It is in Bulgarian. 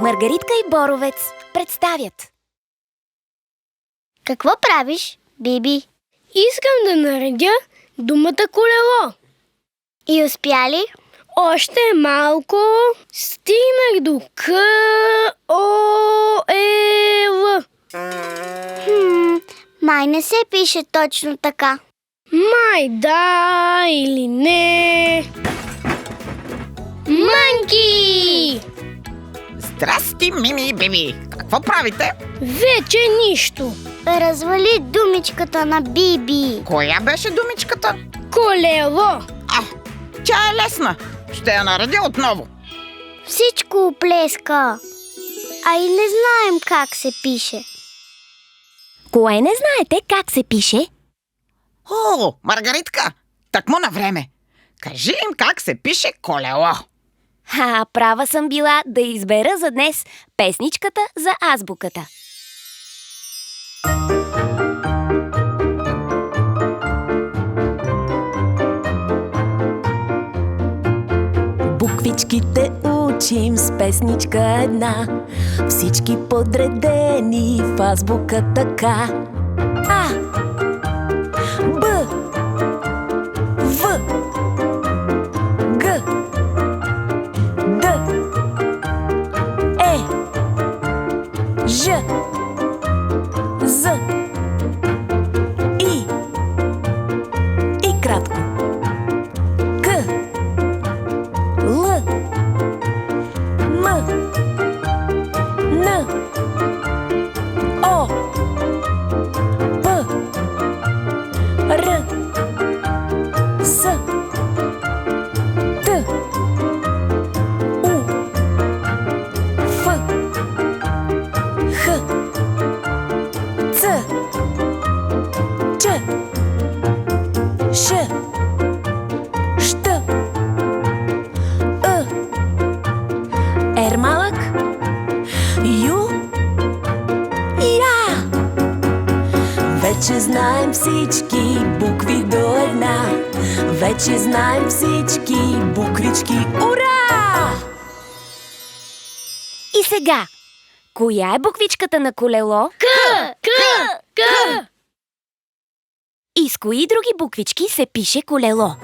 Маргаритка и Боровец представят. Какво правиш, Биби? Искам да наредя думата колело. И успя ли? Още малко. Стигнах до К, О, Е, Л. Май не се пише точно така. Май да или не. Манки! Здрасти, Мими и Биби! Какво правите? Вече нищо. Развали думичката на Биби. Коя беше думичката? Колело. Тя е лесна. Ще я наредя отново. Всичко оплеска. А и не знаем как се пише. Кое не знаете как се пише? О, Маргаритка! Такмо на време. Кажи им как се пише колело. Права съм била да избера за днес песничката за азбуката. Буквичките учим с песничка една, всички подредени в азбука така. А, Б, В, Г, Д, Е, Ж, З, И кратко, К, Л, М, Н, О, П, Р, С, Т, У, Ф, Х, Ц, Ч, Ш, Щ, Р малък, Ю, Я. Вече знаем всички букви до една. Вече знаем всички буквички. Ура! И сега, коя е буквичката на колело? К, К, К. И с кои други буквички се пише колело?